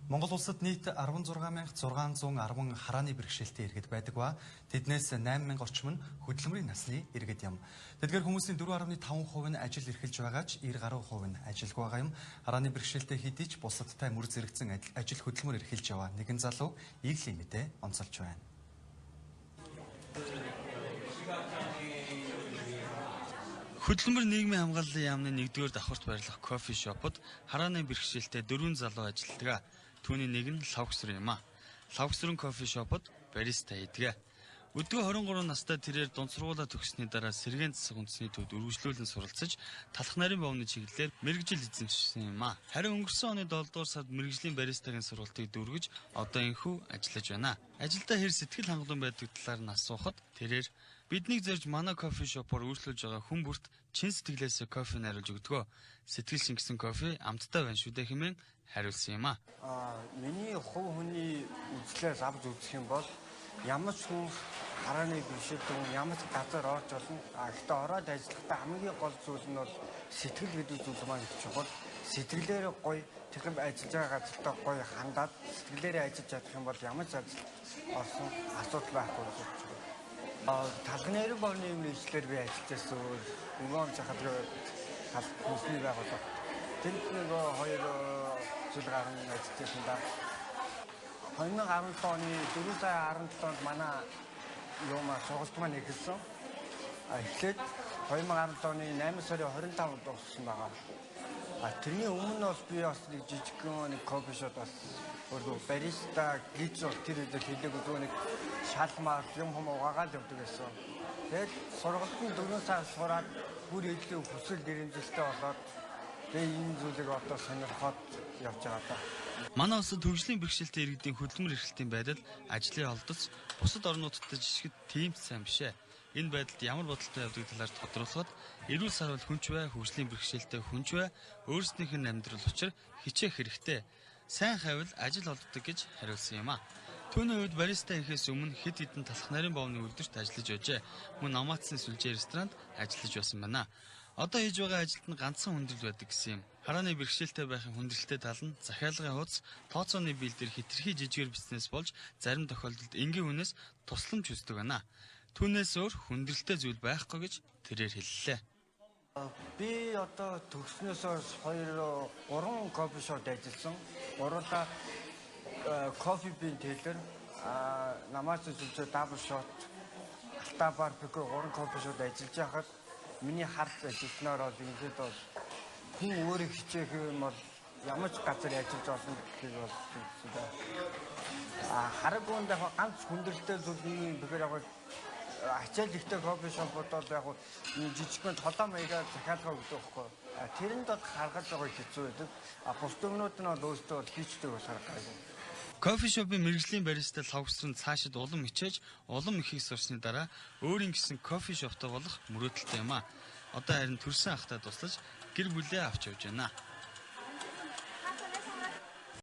Монгол улсад нийт 16,610 харааны бэрхшээлтэй иргэд байдаг ба тэднээс 8,000 орчим нь хөдөлмөрийн насны иргэд юм. Тэдгээр хүмүүсийн 4.5% нь ажил эрхэлж байгаа ч 90% нь ажилгүй байгаа юм. Харааны бэрхшээлтэй хэдий ч бусадтай мөр зэрэгцэн ажил хөдөлмөр эрхэлж яваа нэгэн залуу ийглийн мэдээ онцолж байна. Хөдөлмөр нийгмийн хамгааллын яамны 1-р давхарт байрлах кофе шопод харааны бэрхшээлтэй 4 залуу ажилладаг. Түүний нэг нь Лавгсүр юм а. Лавгсүрэн кофе шопод бариста хийдэг. Өдгөө 23 настай тэрээр дунд сургуулаа төгссөний дараа сэргээн засаг үндэсний төвд үргэлжлүүлэн суралцж талах нарийн бовны чиглэлээр мэргэжил эзэмшсэн юм а. Харин өнгөрсөн оны 7-р сард мэргэжлийн баристагийн сургалтыг дүүргэж одоо энхүү ажиллаж байна. Ажилдаа хэр сэтгэл хангалуун байдаг талаар нь асуухад тэрээр биднийг зорж манай кофе шопоор үйлчлүүлж байгаа хүн бүрт чин сэтгэлээс кофе найруулж өгдөгөө. Сэтгэл шингэсэн кофе амттай байна шүү дээ хэмээн хариулсан юм а. Миний хувь хүний үзлээс авч үзэх юм бол ямар ч хүн харааны бэрхшээлтэй ямар ч газар орж болно. Гэхдээ ороод ажиллахдаа хамгийн гол зүйл нь бол сэтгэл гэдэг зүйл маань их чухал. Сэтгэлээр гоё тэгэн ажиллаж байгаа газартаа гоё хандаад сэтгэлээрээ ажиллаж чадах юм бол ямар ч ажил орсон асуудал байхгүй гэж байна. Талхны нэрийн бовны мэргэжлэр би ажиллаж байсан. Өнгөн захад хүмүүсний байгууллага. Тэнд нэг 2 жил гарсан ажиллаж байсан да. 2017 оны 4 сарын 17-нд манай сургалт маань эхэлсэн. Эхлээд 2017 оны 8 сарын 25-нд дууссан байгаа. Тэрний өмнө бас би бас нэг жижигхэн нэг кофе шоп бас өөрөө бариста гэж тэр үед хэлээгүй нэг шалмаар юм угаагаад явдаг байсан. Тэгээд сургалтын 4 сар сураад бүр илүү хүсэл дэрэмжлэлтэй болоод тэгээд энэ зүйлийг одоо сонирхоод явж байгаа та. Манай улсад хөгжлийн бэрхшээлтэй иргэдийн хөдөлмөр эрхлэлтийн байдал ажлын олдоц бусад орнуудтай жишгэд тийм сайн биш ээ. Энэ байдалд ямар бодолтой явдаг талаар тодруулахад эрүүл сарвал хүнч бай, хөгжлийн бэрхшээлтэй хүнч бай, өөрснийх нь амьдрал учир хичээх хэрэгтэй. Сайн хайвал ажил олддог гэж хариулсан юм а. Түүний үед бариста ихээс өмнө хэд хэдэн талах нарийн бовны үлдэрт ажиллаж байжээ. Мөн Намаацны сүлжээ ресторанд ажиллаж байсан байна. Одоо хийж байгаа ажилд нь ганцхан хүндрэл байдаг гэсэн юм. Харааны бэрхшээлтэй байхын хүндрэлтэй тал нь захиалгын хуудас, тооцооны биелдэр хэтэрхий жижигээр бичснээс болж зарим тохиолдолд энгийн хүнээс тусламж үздэг байна. Түүнээс өөр хүндрэлтэй зүйл байхгүй гэж тэрээр хэллээ. Би одоо төгснөөс 2-3 кофе шопд ажилласан. Гурлаа кофе бин тейлэр, Намаацны сүлжээ дабл шот, Алта бар пико 3 кофе шопд ажиллаж байхад миний харц ажилласнаар бол ингээд бол хүн өөрөө хичээх юм бол ямар ч газар ажиллаж болно гэх бол харагунд яг ганц хүндрэлтэй зүйлний бэхээр яг ачаал ихтэй кофе шопод бол яг жижигхэн толоо маягаар захиалгаа өгдөг байхгүй. Тэрэнд бол харгаж байгаа хэцүү байдаг. Бус төмнүүд нь бол өөртөө бол хийчдэг болохоор гайгүй. Кофе шопын мэргэжлийн бариста Лавгсүр нь цаашид улам хичээж, улам ихийг сурсны дараа өөрийн гэсэн кофе шоптой болох мөрөөдөлтэй юм а. Одоо харин төрсэн ахтай туслаж гэр бүлээ авч явж байна.